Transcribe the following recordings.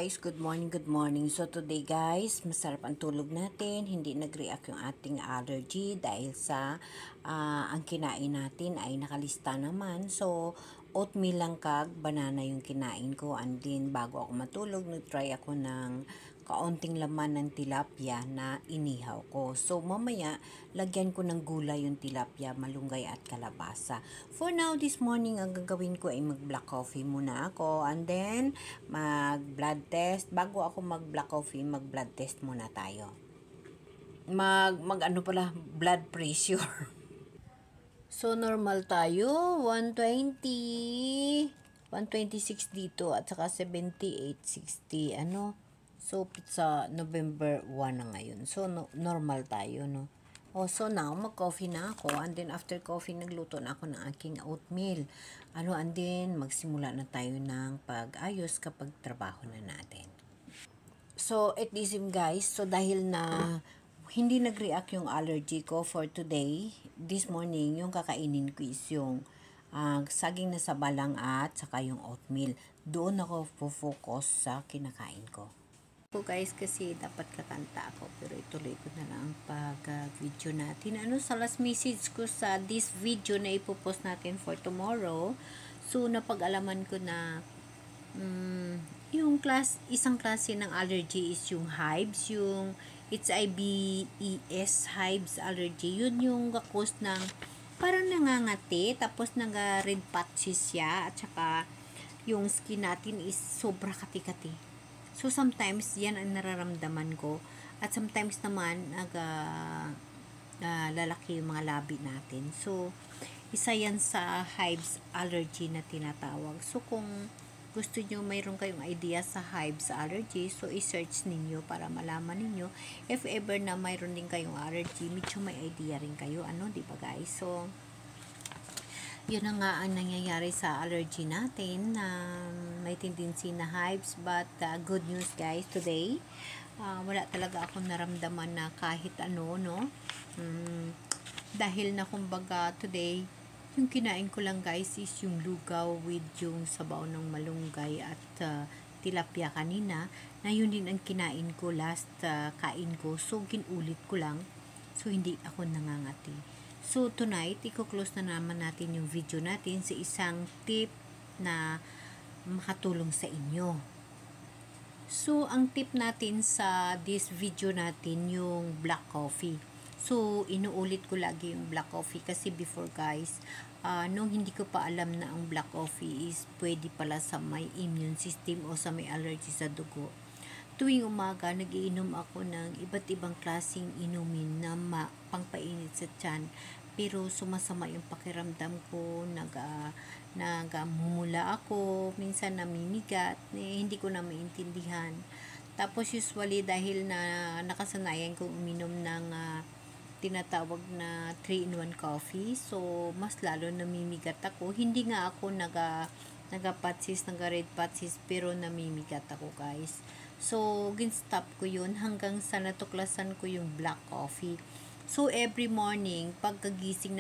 guys, good morning, good morning. So today guys, masarap ang tulog natin, hindi nag-react yung ating allergy dahil sa ang kinain natin ay nakalista naman. So oatmeal lang kag banana yung kinain ko, and then bago ako matulog, nag-try ako ng kaunting laman ng tilapia na inihaw ko. So mamaya, lagyan ko ng gulay yung tilapia, malunggay at kalabasa. For now, this morning, ang gagawin ko ay mag-black coffee muna ako, and then mag-blood test. Bago ako mag-black coffee, mag-blood test muna tayo. Blood pressure. So, normal tayo, 120, 126 dito, at saka 7860, So, sa November 1 na ngayon. So, normal tayo, no? So now, mag-coffee na ako, and then after coffee, nagluto na ako ng aking oatmeal. And then, magsimula na tayo ng pag-ayos kapag trabaho na natin. So, at this guys, so dahil na hindi nag-react yung allergy ko for today, this morning, yung kakainin ko is yung saging na sabalang at saka yung oatmeal. Doon ako focus sa kinakain ko. So guys, kasi dapat kakanta ako, pero ituloy ko na lang pag-video natin. Sa last message ko sa this video na ipopost natin for tomorrow, so napag-alaman ko na yung isang klase ng allergy is yung hives, yung HIBES, hives allergy. Yun yung cause ng parang nangangati, tapos red patches siya, at saka yung skin natin is sobra kati-kati. So sometimes yan ang nararamdaman ko, at sometimes naman lalaki yung mga labi natin. So isa yan sa hives allergy na tinatawag. So kung gusto nyo, mayroon kayong idea sa hives allergy, so i-search ninyo para malaman ninyo. If ever na mayroon din kayong allergy, medyo may idea rin kayo, di ba guys? So yun na nga ang nangyayari sa allergy natin, may tendency na hives, but good news guys, today wala talaga akong naramdaman na kahit ano, dahil na kumbaga today, yung kinain ko lang guys is yung lugaw with yung sabaw ng malunggay at tilapia kanina, na yun din ang kinain ko last kain ko, so ginulit ko lang, so hindi ako nangangati. So tonight, i-close na naman natin yung video natin sa isang tip na makatulong sa inyo. So ang tip natin sa this video natin yung black coffee. So inuulit ko lagi yung black coffee kasi before guys, nung hindi ko pa alam na ang black coffee is pwede pala sa may immune system o sa may allergy sa dugo. Tuwing umaga, nagiinom ako ng iba't ibang klaseng inumin na pangpainit sa tiyan. Pero sumasama yung pakiramdam ko, nagamumula ako, minsan namimigat, hindi ko na maintindihan. Tapos usually dahil na nakasanayan kong uminom ng tinatawag na 3-in-1 coffee, so mas lalo namimigat ako. Hindi nga ako nagapatsis, red patsis, pero namimigat ako guys. So, gin-stop ko yun hanggang sa natuklasan ko yung black coffee. So, every morning, pagkagising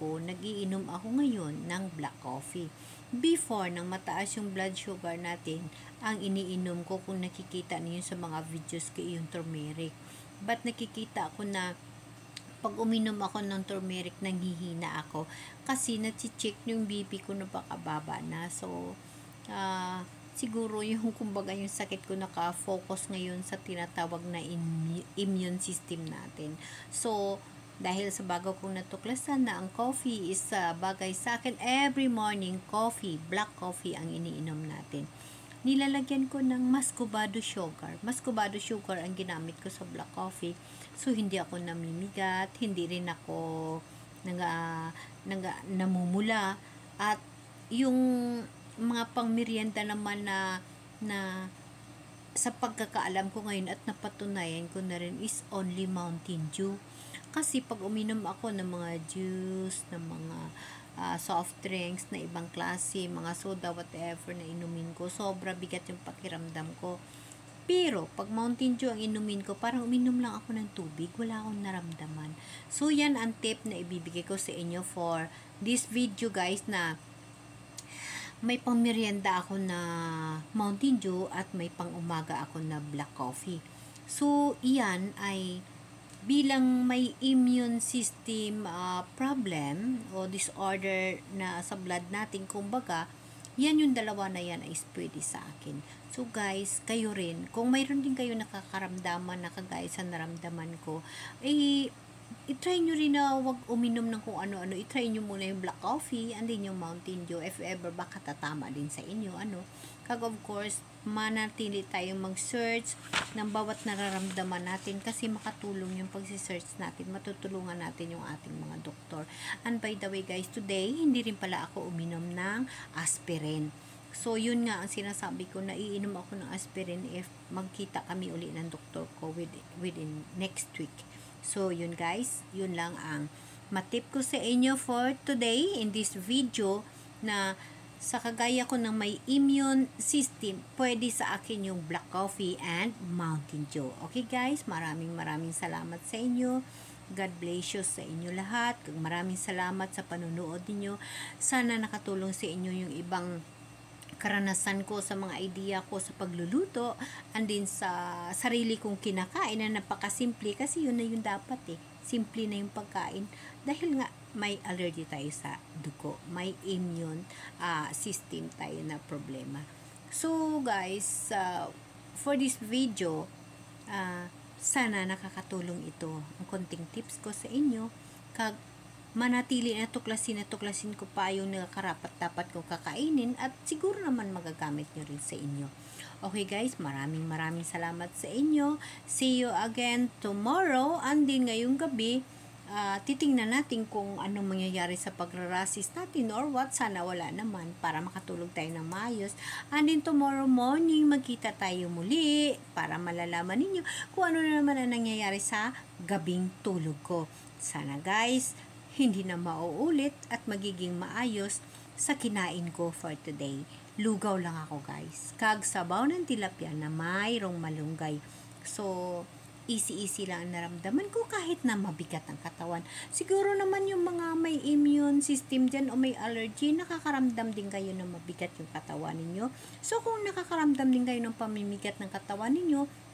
ko, nagiinom ako ngayon ng black coffee. Before, nang mataas yung blood sugar natin, ang iniinom ko, kung nakikita niyo sa mga videos ko, yung turmeric. But nakikita ko na pag uminom ako ng turmeric, nanghihina ako. Kasi nachi-check yung BP ko na baka baba na. So, siguro yung kumbaga yung sakit ko naka-focus ngayon sa tinatawag na immune system natin. So, dahil sa bago kong natuklasan na ang coffee is bagay sa akin, every morning coffee, black coffee ang iniinom natin. Nilalagyan ko ng muscovado sugar. Muscovado sugar ang ginamit ko sa black coffee. So, hindi ako namimigat, hindi rin ako namumula, at yung mga pangmerienda naman na sa pagkakaalam ko ngayon at napatunayan ko na rin is only Mountain Dew. Kasi pag uminom ako ng mga juice, ng mga soft drinks na ibang klase, mga soda, whatever na inumin ko, sobra bigat yung pakiramdam ko. Pero pag Mountain Dew ang inumin ko, parang uminom lang ako ng tubig, wala akong naramdaman. So yan ang tip na ibibigay ko sa inyo for this video guys, na may pangmerienda ako na Mountain Dew at may pang-umaga ako na black coffee. So, iyan ay bilang may immune system problem o disorder na sa blood natin, kumbaga, yan yung dalawa na yan ay pwede sa akin. So guys, kayo rin, kung mayroon din kayo nakakaramdaman na kagaya sa naramdaman ko, i-try nyo rin na wag uminom ng kung ano-ano. I-try nyo muna yung black coffee and then yung Mountain Dew. If ever, baka tatama din sa inyo. Kag of course, manatili tayong mag-search ng bawat nararamdaman natin kasi makatulong yung pag-search natin. Matutulungan natin yung ating mga doktor. And by the way guys, today, hindi rin pala ako uminom ng aspirin. So, yun nga ang sinasabi ko na iinom ako ng aspirin if magkita kami uli ng doktor ko within next week. So, yun guys, yun lang ang matip ko sa inyo for today in this video na sa kagaya ko ng may immune system, pwede sa akin yung black coffee and Mountain Dew. Okay guys, maraming salamat sa inyo. God bless you sa inyo lahat. Maraming salamat sa panonood niyo. Sana nakatulong sa inyo yung ibang karanasan ko sa mga idea ko sa pagluluto and din sa sarili kong kinakain na napakasimple kasi yun na yung dapat simple na yung pagkain dahil nga may allergy tayo sa dugo, may immune system tayo na problema. So guys, for this video, sana nakakatulong ito ang konting tips ko sa inyo kag manatili na tuklasin ko pa yung nakakarapat dapat ko kakainin at siguro naman magagamit nyo rin sa inyo. Okay guys, maraming salamat sa inyo. See you again tomorrow and din ngayong gabi. Titingnan natin kung anong mangyayari sa pagrarasis natin or what. Sana wala naman para makatulog tayo ng maayos. And then tomorrow morning, magkita tayo muli para malalaman ninyo kung ano na naman ang nangyayari sa gabing tulog ko. Sana guys, hindi na mauulit at magiging maayos sa kinain ko for today. Lugaw lang ako guys. Kag sabaw ng tilapia na mayroong malunggay. So, easy lang ang naramdaman ko kahit na mabigat ang katawan. Siguro naman yung mga may immune system dyan o may allergy, nakakaramdam din kayo ng mabigat yung katawan ninyo. So, kung nakakaramdam din kayo ng pamimigat ng katawan ninyo,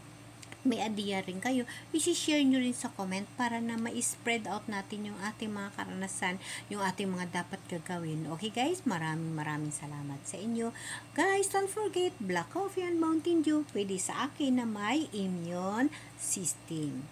may idea rin kayo, i-share nyo rin sa comment para na ma-spread out natin yung ating mga karanasan, yung ating mga dapat gagawin. Okay guys, maraming salamat sa inyo. Guys, don't forget, black coffee and Mountain Dew, pwede sa akin na may immune system.